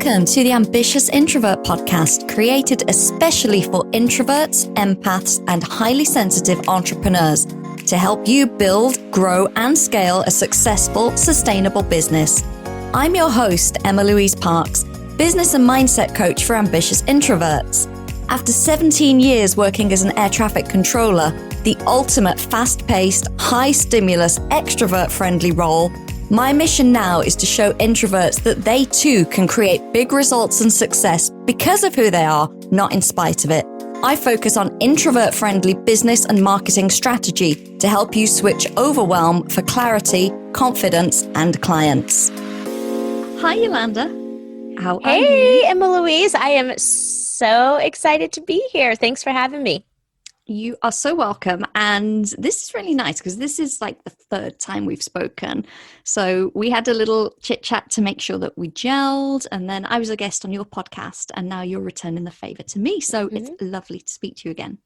Welcome to the Ambitious Introvert podcast, created especially for introverts, empaths, and highly sensitive entrepreneurs to help you build, grow, and scale a successful, sustainable business. I'm your host, Emma-Louise Parks, business and mindset coach for ambitious introverts. After 17 years working as an air traffic controller, the ultimate fast-paced, high-stimulus, extrovert-friendly role, my mission now is to show introverts that they too can create big results and success because of who they are, not in spite of it. I focus on introvert-friendly business and marketing strategy to help you switch overwhelm for clarity, confidence, and clients. Hi, Yolanda. How are you? Hey, Emma-Louise. I am so excited to be here. Thanks for having me. You are so welcome. And this is really nice because this is like the third time we've spoken. So we had a little chit chat to make sure that we gelled. And then I was a guest on your podcast and now you're returning the favor to me. So it's lovely to speak to you again.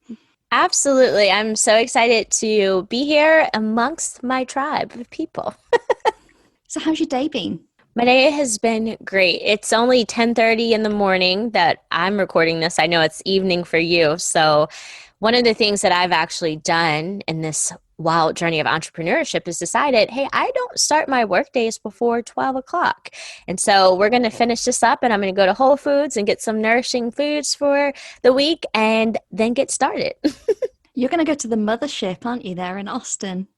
Absolutely. I'm so excited to be here amongst my tribe of people. So how's your day been? My day has been great. It's only 10:30 in the morning that I'm recording this. I know it's evening for you. So one of the things that I've actually done in this wild journey of entrepreneurship is decided, hey, I don't start my work days before 12 o'clock. And so we're going to finish this up and I'm going to go to Whole Foods and get some nourishing foods for the week and then get started. You're going to go to the mothership, aren't you, there in Austin?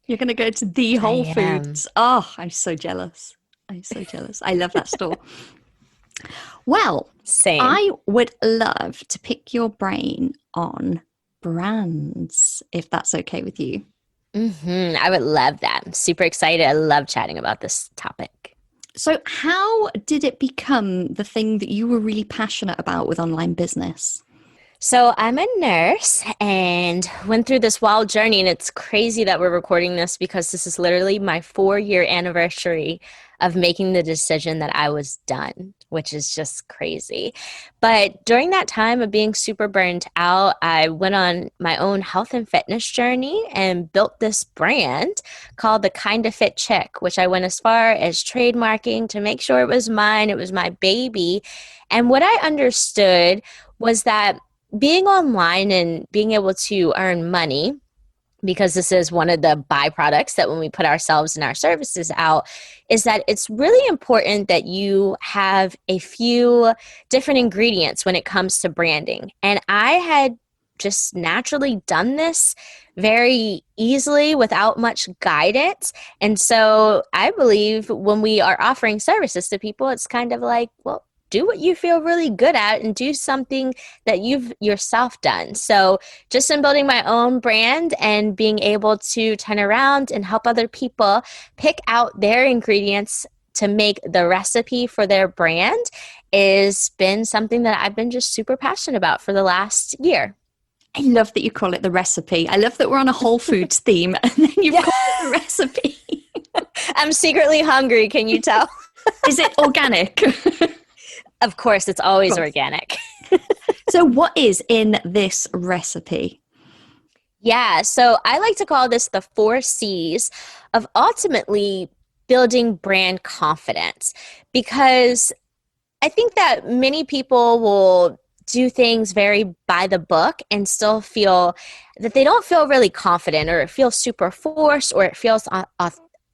You're going to go to the Whole Foods. Oh, I'm so jealous. I'm so jealous. I love that store. Well, same. I would love to pick your brain on brands, if that's okay with you. I would love that. I'm super excited. I love chatting about this topic. So how did it become the thing that you were really passionate about with online business? So I'm a nurse and went through this wild journey, and it's crazy that we're recording this because this is literally my 4-year anniversary of making the decision that I was done, which is just crazy. But during that time of being super burned out, I went on my own health and fitness journey and built this brand called the Kinda Fit Chick, which I went as far as trademarking to make sure it was mine. It was my baby. And what I understood was that being online and being able to earn money, because this is one of the byproducts that when we put ourselves and our services out, is that it's really important that you have a few different ingredients when it comes to branding. And I had just naturally done this very easily without much guidance. And so I believe when we are offering services to people, it's kind of like, well, do what you feel really good at and do something that you've yourself done. So just in building my own brand and being able to turn around and help other people pick out their ingredients to make the recipe for their brand has been something that I've been just super passionate about for the last year. I love that you call it the recipe. I love that we're on a Whole Foods theme and then you've called it the recipe. I'm secretly hungry, can you tell? Is it organic? Of course, it's always organic. So what is in this recipe? Yeah, so I like to call this the 4 C's of ultimately building brand confidence, because I think that many people will do things very by the book and still feel that they don't feel really confident, or it feels super forced, or it feels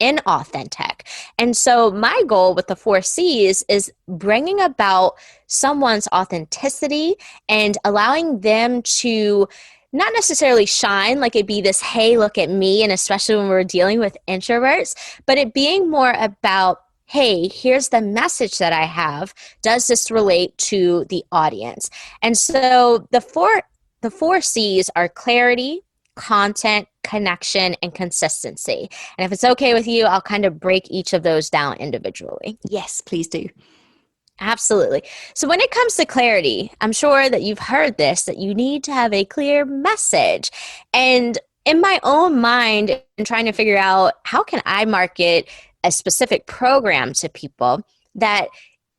inauthentic. And so my goal with the 4 C's is bringing about someone's authenticity and allowing them to not necessarily shine like it be this, hey, look at me, and especially when we're dealing with introverts, but it being more about, hey, here's the message that I have. Does this relate to the audience? And so the four C's are clarity, content, connection, and consistency. And if it's okay with you, I'll kind of break each of those down individually. Yes, please do. Absolutely. So when it comes to clarity, I'm sure that you've heard this, that you need to have a clear message. And in my own mind, and trying to figure out how can I market a specific program to people, that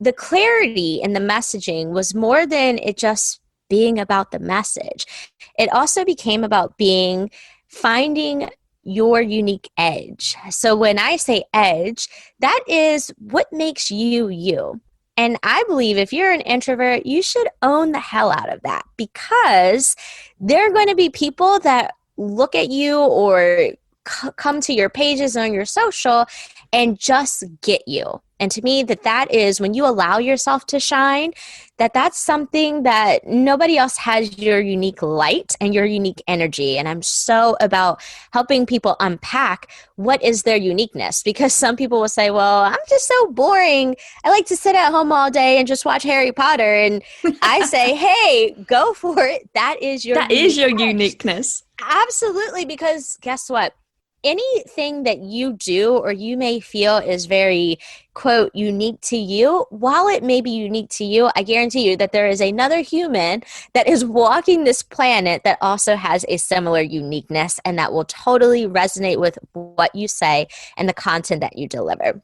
the clarity in the messaging was more than it just being about the message. It also became about finding your unique edge. So when I say edge, that is what makes you you. And I believe if you're an introvert, you should own the hell out of that, because there are going to be people that look at you or come to your pages on your social and just get you. And to me, that is when you allow yourself to shine, that's something that nobody else has your unique light and your unique energy. And I'm so about helping people unpack what is their uniqueness, because some people will say, well, I'm just so boring. I like to sit at home all day and just watch Harry Potter. And I say, hey, go for it. That is your uniqueness. Absolutely. Because guess what? Anything that you do or you may feel is very, quote, unique to you, while it may be unique to you, I guarantee you that there is another human that is walking this planet that also has a similar uniqueness, and that will totally resonate with what you say and the content that you deliver.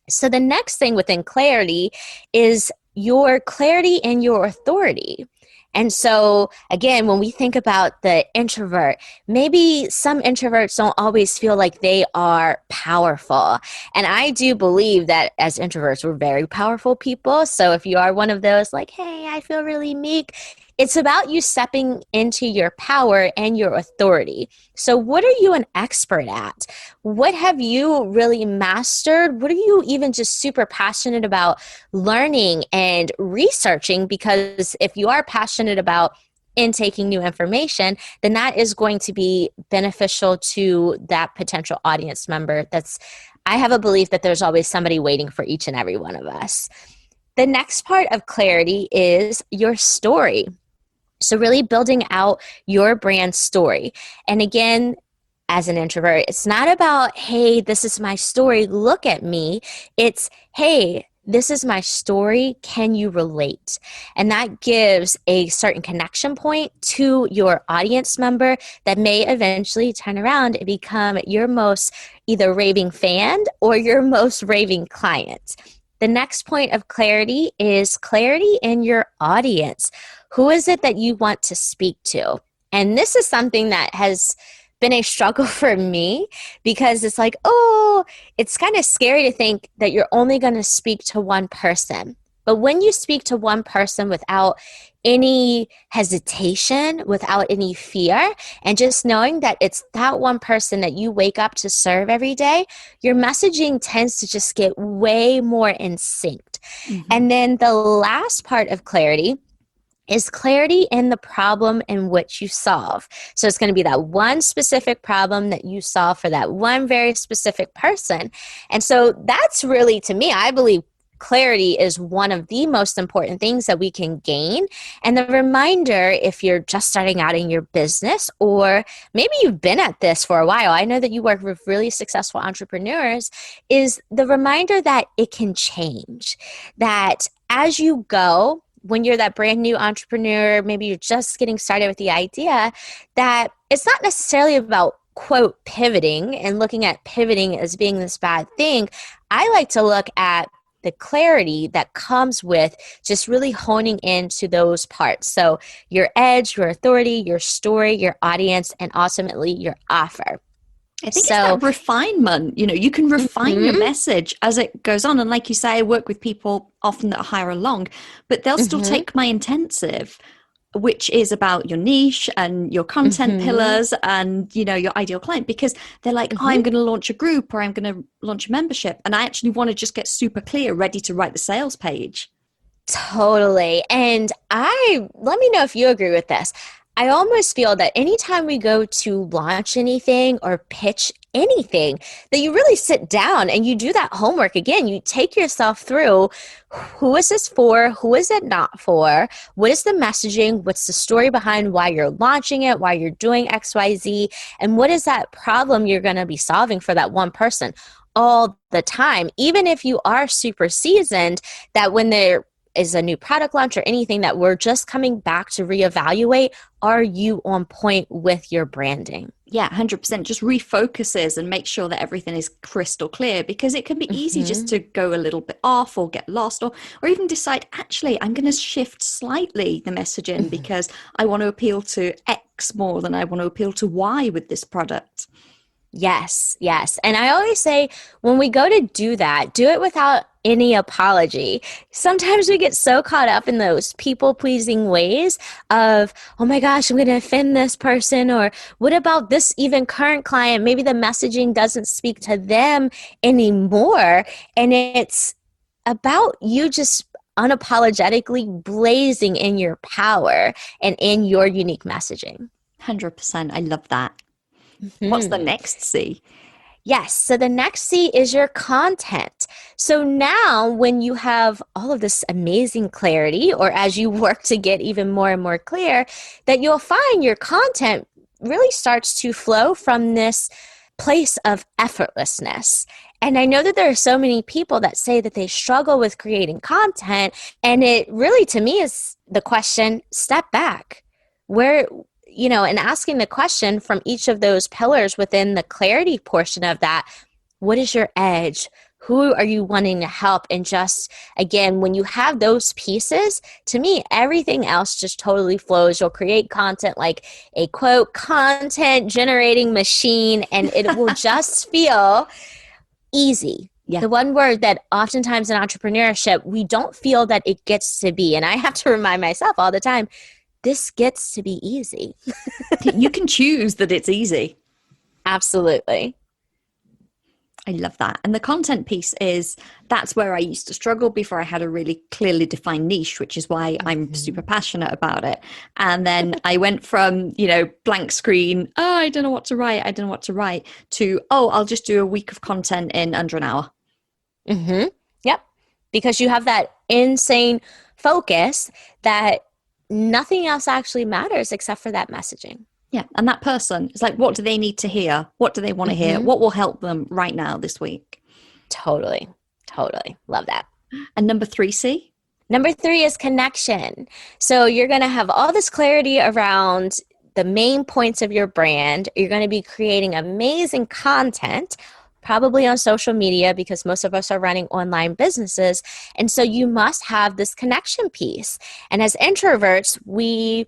So the next thing within clarity is your clarity and your authority. And so, again, when we think about the introvert, maybe some introverts don't always feel like they are powerful. And I do believe that as introverts, we're very powerful people. So if you are one of those like, hey, I feel really meek, it's about you stepping into your power and your authority. So what are you an expert at? What have you really mastered? What are you even just super passionate about learning and researching? Because if you are passionate about intaking new information, then that is going to be beneficial to that potential audience member. I have a belief that there's always somebody waiting for each and every one of us. The next part of clarity is your story. So really building out your brand story. And again, as an introvert, it's not about, hey, this is my story, look at me. It's, hey, this is my story, can you relate? And that gives a certain connection point to your audience member that may eventually turn around and become your most either raving fan or your most raving client. The next point of clarity is clarity in your audience. Who is it that you want to speak to? And this is something that has been a struggle for me, because it's like, oh, it's kind of scary to think that you're only going to speak to one person. But when you speak to one person without any hesitation, without any fear, and just knowing that it's that one person that you wake up to serve every day, your messaging tends to just get way more in sync. Mm-hmm. And then the last part of clarity is clarity in the problem in which you solve. So it's going to be that one specific problem that you solve for that one very specific person. And so that's really, to me, I believe clarity is one of the most important things that we can gain. And the reminder, if you're just starting out in your business, or maybe you've been at this for a while, I know that you work with really successful entrepreneurs, is the reminder that it can change. That as you go, when you're that brand new entrepreneur, maybe you're just getting started with the idea, that it's not necessarily about, quote, pivoting and looking at pivoting as being this bad thing. I like to look at the clarity that comes with just really honing into those parts. So your edge, your authority, your story, your audience, and ultimately your offer. I think it's that refinement. You can refine your message as it goes on. And like you say, I work with people often that are higher along, but they'll still take my intensive, which is about your niche and your content pillars and, your ideal client, because they're like, oh, I'm going to launch a group or I'm going to launch a membership. And I actually want to just get super clear, ready to write the sales page. Totally. And let me know if you agree with this. I almost feel that anytime we go to launch anything or pitch anything, that you really sit down and you do that homework again. You take yourself through, who is this for? Who is it not for? What is the messaging? What's the story behind why you're launching it, why you're doing XYZ? And what is that problem you're going to be solving for that one person all the time? Even if you are super seasoned, that when there is a new product launch or anything, that we're just coming back to reevaluate, are you on point with your branding? Yeah, 100%. Just refocuses and make sure that everything is crystal clear, because it can be easy just to go a little bit off or get lost, or even decide, actually, I'm going to shift slightly the messaging because I want to appeal to X more than I want to appeal to Y with this product. Yes. And I always say, when we go to do that, do it without any apology. Sometimes we get so caught up in those people-pleasing ways of, oh my gosh, I'm going to offend this person, or what about this even current client? Maybe the messaging doesn't speak to them anymore. And it's about you just unapologetically blazing in your power and in your unique messaging. 100%. I love that. What's the next C? Yes. So the next C is your content. So now when you have all of this amazing clarity, or as you work to get even more and more clear, that you'll find your content really starts to flow from this place of effortlessness. And I know that there are so many people that say that they struggle with creating content. And it really, to me, is the question, step back. Where, and asking the question from each of those pillars within the clarity portion of that, what is your edge? Who are you wanting to help? And just, again, when you have those pieces, to me, everything else just totally flows. You'll create content like a quote, content generating machine, and it will just feel easy. Yeah. The one word that oftentimes in entrepreneurship, we don't feel that it gets to be. And I have to remind myself all the time, this gets to be easy. You can choose that it's easy. Absolutely. I love that. And the content piece that's where I used to struggle before I had a really clearly defined niche, which is why I'm super passionate about it. And then I went from, blank screen, I don't know what to write, to, I'll just do a week of content in under an hour. Mm-hmm. Yep. Because you have that insane focus that nothing else actually matters except for that messaging. Yeah. And that person is like, what do they need to hear? What do they want to hear? What will help them right now this week? Totally. Love that. And number 3C? Number 3 is connection. So you're going to have all this clarity around the main points of your brand. You're going to be creating amazing content, probably on social media, because most of us are running online businesses. And so you must have this connection piece. And as introverts, we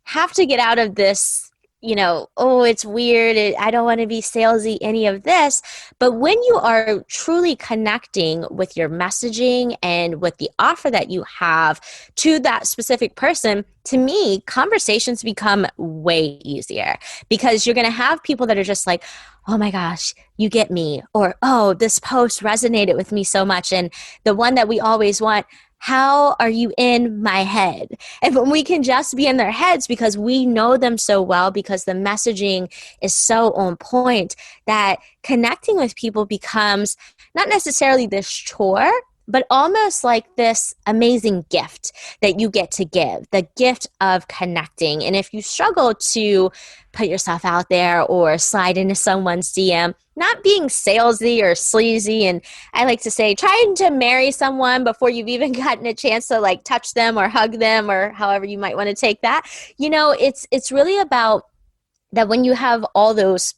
have to get out of this, it's weird, I don't want to be salesy, any of this. But when you are truly connecting with your messaging and with the offer that you have to that specific person, to me, conversations become way easier, because you're going to have people that are just like, oh my gosh, you get me, or, oh, this post resonated with me so much. And the one that we always want, how are you in my head? And when we can just be in their heads because we know them so well, because the messaging is so on point, that connecting with people becomes not necessarily this chore, but almost like this amazing gift that you get to give, the gift of connecting. And if you struggle to put yourself out there or slide into someone's DM, not being salesy or sleazy, and I like to say trying to marry someone before you've even gotten a chance to touch them or hug them, or however you might want to take that, it's really about that when you have all those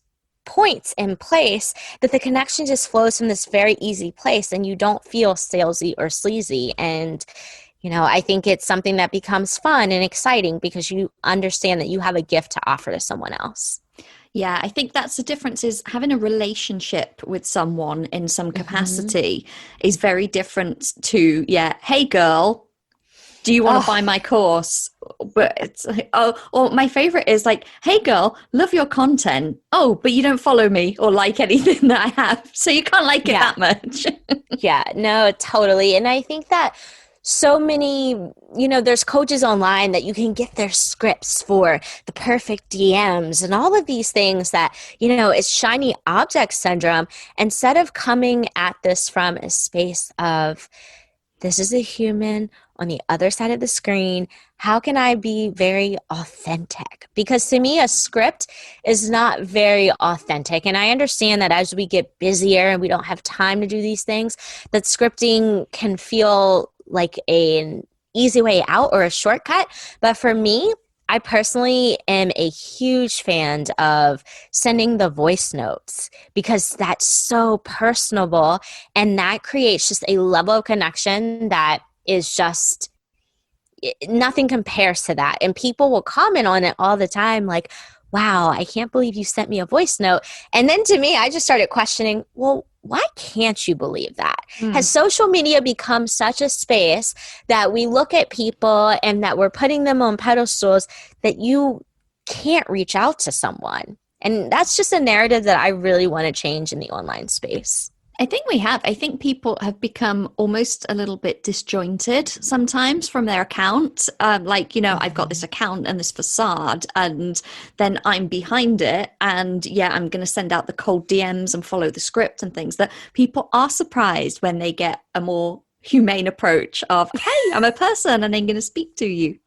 points in place, that the connection just flows from this very easy place and you don't feel salesy or sleazy. And I think it's something that becomes fun and exciting because you understand that you have a gift to offer to someone else. Yeah, I think that's the difference, is having a relationship with someone in some capacity is very different to, hey girl, do you want to buy my course? But it's like, or my favorite is like, hey girl, love your content. Oh, but you don't follow me or like anything that I have, so you can't like it that much. Yeah, no, totally. And I think that so many, there's coaches online that you can get their scripts for the perfect DMs and all of these things that, it's shiny object syndrome, instead of coming at this from a space of, this is a human on the other side of the screen. How can I be very authentic? Because to me, a script is not very authentic. And I understand that as we get busier and we don't have time to do these things, that scripting can feel like an easy way out or a shortcut. But for me, I personally am a huge fan of sending the voice notes, because that's so personable and that creates just a level of connection that is just, nothing compares to that. And people will comment on it all the time, like, wow, I can't believe you sent me a voice note. And then to me, I just started questioning, well, why can't you believe that? Mm. Has social media become such a space that we look at people and that we're putting them on pedestals that you can't reach out to someone? And that's just a narrative that I really want to change in the online space. I think we have. I think people have become almost a little bit disjointed sometimes from their account. I've got this account and this facade, and then I'm behind it. And yeah, I'm going to send out the cold DMs and follow the script and things that people are surprised when they get a more humane approach of, hey, I'm a person and I'm going to speak to you.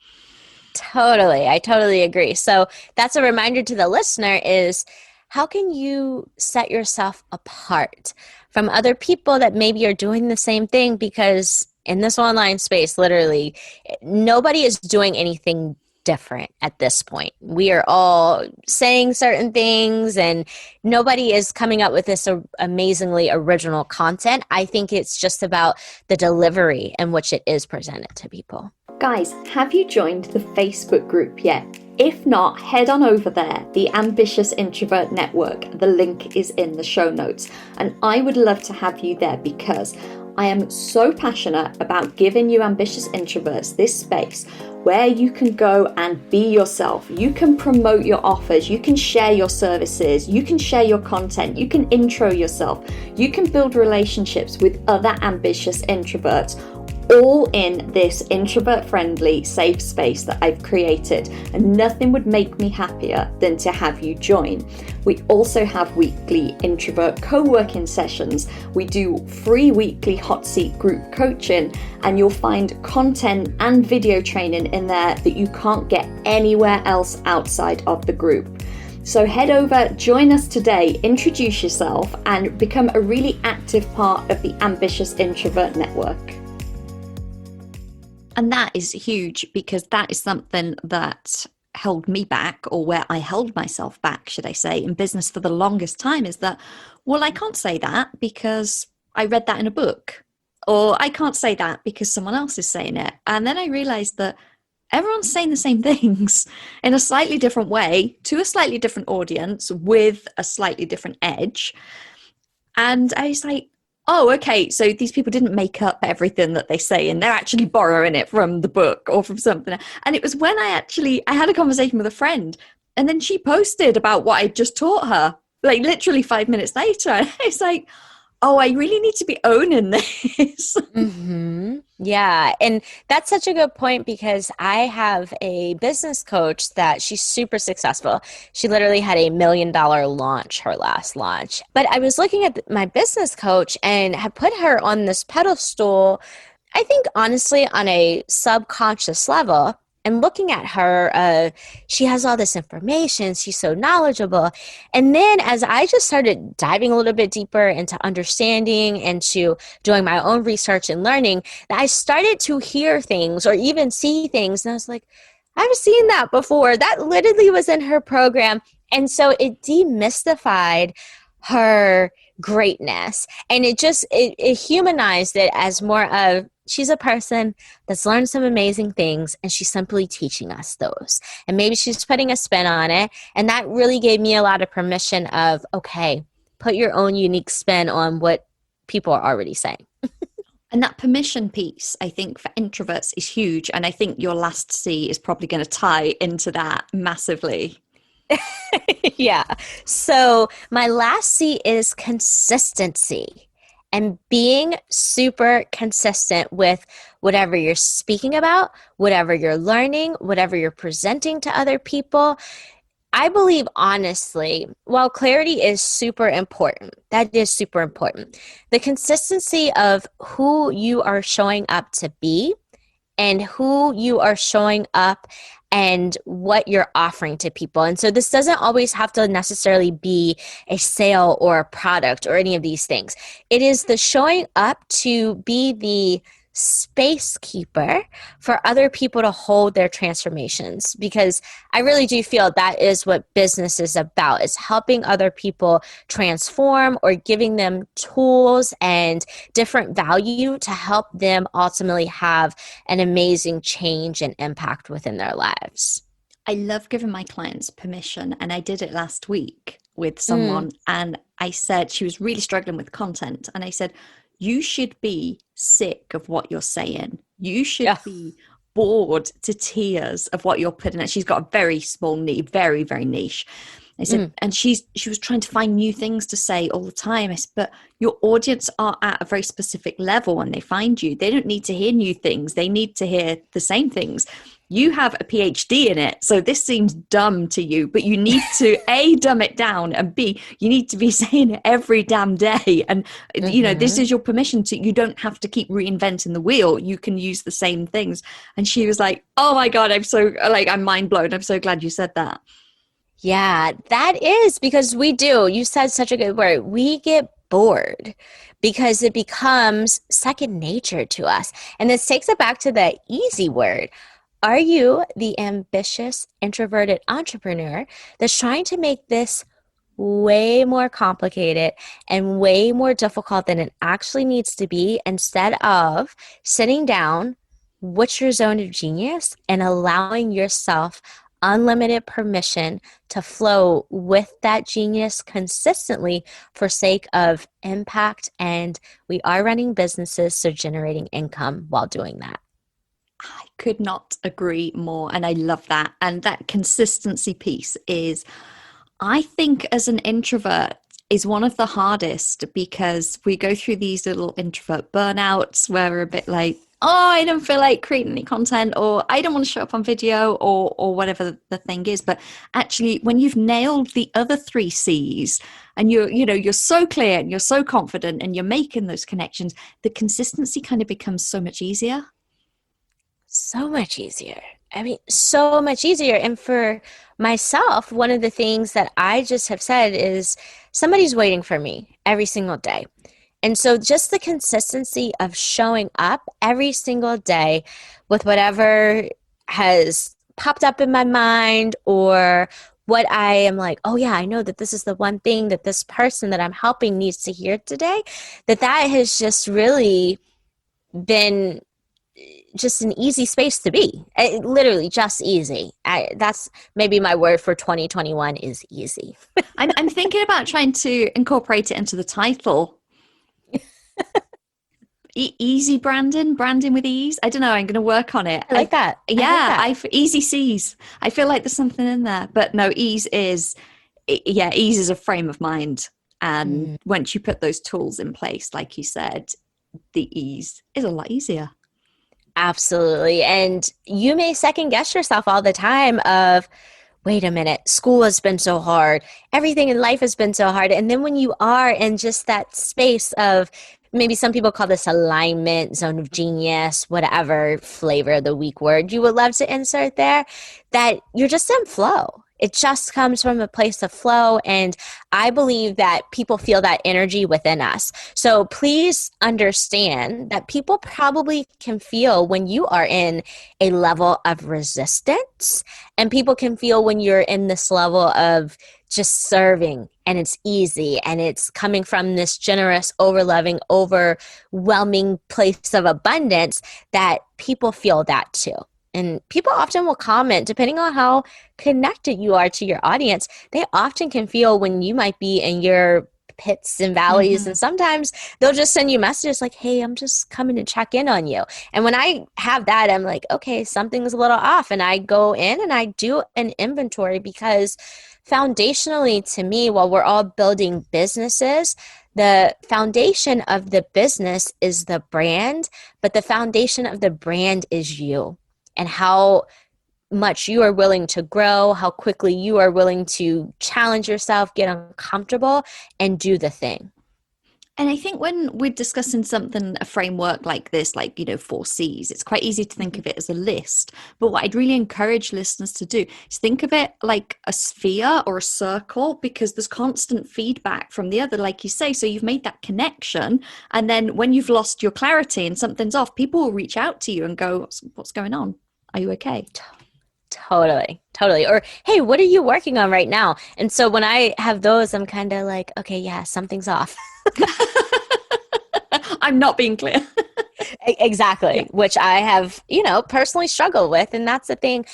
Totally. I totally agree. So that's a reminder to the listener is how can you set yourself apart from other people that maybe are doing the same thing? Because in this online space, literally, nobody is doing anything different at this point. We are all saying certain things and nobody is coming up with this amazingly original content. I think it's just about the delivery in which it is presented to people. Guys, have you joined the Facebook group yet? If not, head on over there, the Ambitious Introvert Network. The link is in the show notes. And I would love to have you there because I am so passionate about giving you ambitious introverts this space where you can go and be yourself. You can promote your offers, you can share your services, you can share your content, you can intro yourself, you can build relationships with other ambitious introverts, all in this introvert-friendly, safe space that I've created, and nothing would make me happier than to have you join. We also have weekly introvert co-working sessions. We do free weekly hot seat group coaching, and you'll find content and video training in there that you can't get anywhere else outside of the group. So head over, join us today, introduce yourself, and become a really active part of the Ambitious Introvert Network. And that is huge because that is something that held me back, or where I held myself back, should I say, in business for the longest time, is that, well, I can't say that because I read that in a book, or I can't say that because someone else is saying it. And then I realized that everyone's saying the same things in a slightly different way to a slightly different audience with a slightly different edge. And I was like, oh, okay, so these people didn't make up everything that they say and they're actually borrowing it from the book or from something. And it was when I had a conversation with a friend, and then she posted about what I just taught her, like literally 5 minutes later. And I was like, oh, I really need to be owning this. Mm-hmm. Yeah. And that's such a good point because I have a business coach that she's super successful. She literally had $1 million launch, her last launch. But I was looking at my business coach and had put her on this pedestal, I think honestly on a subconscious level. And looking at her, she has all this information. She's so knowledgeable. And then as I just started diving a little bit deeper into understanding and to doing my own research and learning, I started to hear things or even see things. And I was like, I've seen that before. That literally was in her program. And so it demystified her greatness. And it humanized it as more of, she's a person that's learned some amazing things and she's simply teaching us those. And maybe she's putting a spin on it. And that really gave me a lot of permission of, okay, put your own unique spin on what people are already saying. And that permission piece, I think, for introverts is huge. And I think your last C is probably going to tie into that massively. Yeah. So my last C is consistency. And being super consistent with whatever you're speaking about, whatever you're learning, whatever you're presenting to other people. I believe, honestly, while clarity is super important, that is super important, the consistency of who you are showing up to be and who you are showing up and what you're offering to people. And so this doesn't always have to necessarily be a sale or a product or any of these things. It is the showing up to be the space keeper for other people to hold their transformations, because I really do feel that is what business is about, is helping other people transform or giving them tools and different value to help them ultimately have an amazing change and impact within their lives. I love giving my clients permission, and I did it last week with someone, and I said she was really struggling with content. And I said, you should be sick of what you're saying. You should Yeah. be bored to tears of what you're putting out. She's got a very small niche, very, very niche. I said, and she was trying to find new things to say all the time. I said, but your audience are at a very specific level when they find you. They don't need to hear new things. They need to hear the same things. You have a PhD in it, so this seems dumb to you, but you need to A, dumb it down, and B, you need to be saying it every damn day. And, this is your permission to, you don't have to keep reinventing the wheel. You can use the same things. And she was like, oh my God, I'm mind blown. I'm so glad you said that. Yeah, that is because we do. You said such a good word. We get bored because it becomes second nature to us. And this takes it back to the easy word. Are you the ambitious, introverted entrepreneur that's trying to make this way more complicated and way more difficult than it actually needs to be instead of sitting down, what's your zone of genius, and allowing yourself unlimited permission to flow with that genius consistently for sake of impact, and we are running businesses, so generating income while doing that. I could not agree more. And I love that. And that consistency piece is, I think, as an introvert, is one of the hardest because we go through these little introvert burnouts where we're a bit like, oh, I don't feel like creating any content, or I don't want to show up on video, or whatever the thing is. But actually, when you've nailed the other three C's and you're so clear and you're so confident and you're making those connections, the consistency kind of becomes so much easier. So much easier. I mean, so much easier. And for myself, one of the things that I just have said is somebody's waiting for me every single day. And so just the consistency of showing up every single day with whatever has popped up in my mind, or what I am like, oh yeah, I know that this is the one thing that this person that I'm helping needs to hear today, that has just really been just an easy space to be. Literally just easy. That's maybe my word for 2021 is easy. I'm thinking about trying to incorporate it into the title. Easy branding with ease. I don't know. I'm going to work on it. I like that. Yeah, easy C's. I feel like there's something in there, but no, ease is a frame of mind. And once you put those tools in place, like you said, the ease is a lot easier. Absolutely. And you may second guess yourself all the time of, wait a minute, school has been so hard. Everything in life has been so hard. And then when you are in just that space of, maybe some people call this alignment, zone of genius, whatever flavor of the week word you would love to insert there, that you're just in flow. It just comes from a place of flow. And I believe that people feel that energy within us. So please understand that people probably can feel when you are in a level of resistance, and people can feel when you're in this level of just serving and it's easy and it's coming from this generous, overloving, overwhelming place of abundance, that people feel that too. And people often will comment, depending on how connected you are to your audience, they often can feel when you might be in your pits and valleys. And sometimes they'll just send you messages like, hey, I'm just coming to check in on you. And when I have that, I'm like, okay, something's a little off. And I go in and I do an inventory, because foundationally to me, while we're all building businesses, the foundation of the business is the brand, but the foundation of the brand is you. And how much you are willing to grow, how quickly you are willing to challenge yourself, get uncomfortable, and do the thing. And I think when we're discussing a framework like this, like, 4 C's, it's quite easy to think of it as a list. But what I'd really encourage listeners to do is think of it like a sphere or a circle, because there's constant feedback from the other, like you say. So you've made that connection. And then when you've lost your clarity and something's off, people will reach out to you and go, what's going on? Are you okay? Totally. Or, hey, what are you working on right now? And so when I have those, I'm kind of like, okay, yeah, something's off. I'm not being clear. Exactly. Yeah. Which I have, personally struggled with. And that's the thing.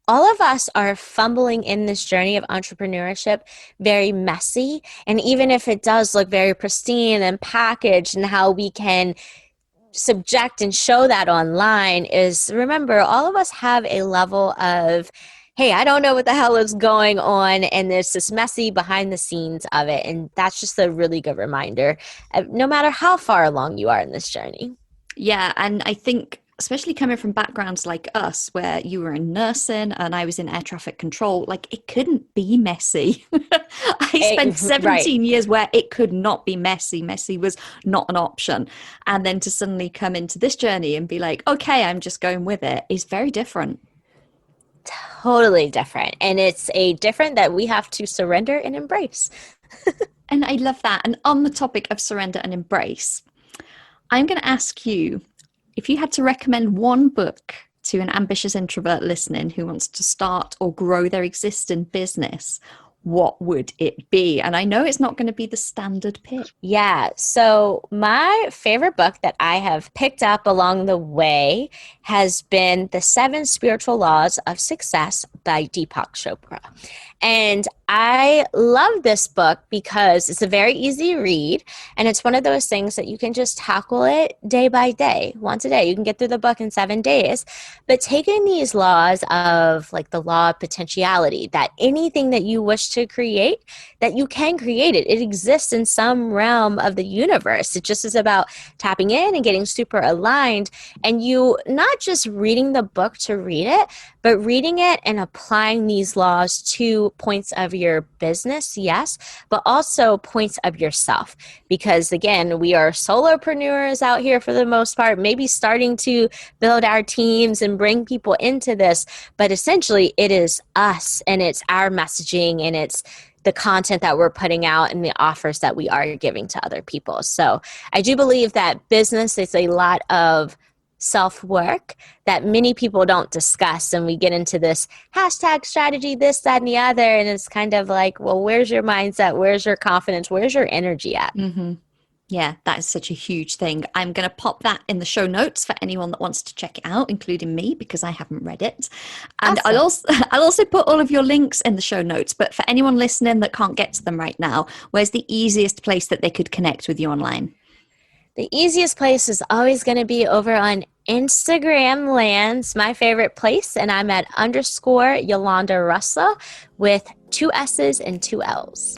all of us are fumbling in this journey of entrepreneurship, very messy. And even if it does look very pristine and packaged, and how we can subject and show that online is, remember, all of us have a level of, hey, I don't know what the hell is going on, and there's this messy behind the scenes of it. And that's just a really good reminder, no matter how far along you are in this journey. Yeah, and I think especially coming from backgrounds like us, where you were in nursing and I was in air traffic control, like it couldn't be messy. I spent 17 years where it could not be messy. Messy was not an option. And then to suddenly come into this journey and be like, okay, I'm just going with it, is very different. Totally different. And it's a different that we have to surrender and embrace. And I love that. And on the topic of surrender and embrace, I'm going to ask you, if you had to recommend one book to an ambitious introvert listening who wants to start or grow their existing business, what would it be? And I know it's not going to be the standard pick. Yeah. So my favorite book that I have picked up along the way has been The 7 Spiritual Laws of Success by Deepak Chopra. And I love this book because it's a very easy read, and it's one of those things that you can just tackle it day by day, once a day. You can get through the book in 7 days. But taking these laws of, like, the law of potentiality, that anything that you wish to create, that you can create it. It exists in some realm of the universe. It just is about tapping in and getting super aligned, and you not just reading the book to read it, but reading it and applying these laws to points of your business, yes, but also points of yourself. Because again, we are solopreneurs out here for the most part, maybe starting to build our teams and bring people into this, but essentially it is us, and it's our messaging, and it's the content that we're putting out and the offers that we are giving to other people. So I do believe that business is a lot of self-work that many people don't discuss, and we get into this hashtag strategy, this, that, and the other, and it's kind of like, well, where's your mindset, where's your confidence, where's your energy at? Yeah, that is such a huge thing. I'm going to pop that in the show notes for anyone that wants to check it out, including me, because I haven't read it. And awesome. I'll also put all of your links in the show notes, but for anyone listening that can't get to them right now, where's the easiest place that they could connect with you online? The easiest place is always going to be over on Instagram lands, my favorite place, and I'm at _ Yolanda Russell with 2 S's and 2 L's.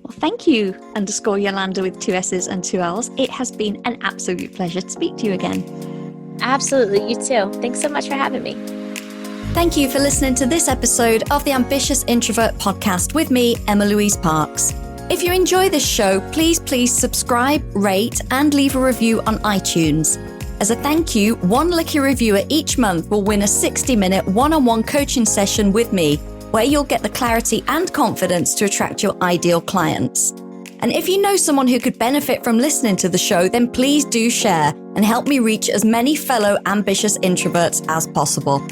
Well, thank you, _ Yolanda with 2 S's and 2 L's. It has been an absolute pleasure to speak to you again. Absolutely, you too. Thanks so much for having me. Thank you for listening to this episode of the Ambitious Introvert Podcast with me, Emma-Louise Parks. If you enjoy this show, please subscribe, rate, and leave a review on iTunes. As a thank you, one lucky reviewer each month will win a 60-minute one-on-one coaching session with me, where you'll get the clarity and confidence to attract your ideal clients. And if you know someone who could benefit from listening to the show, then please do share and help me reach as many fellow ambitious introverts as possible.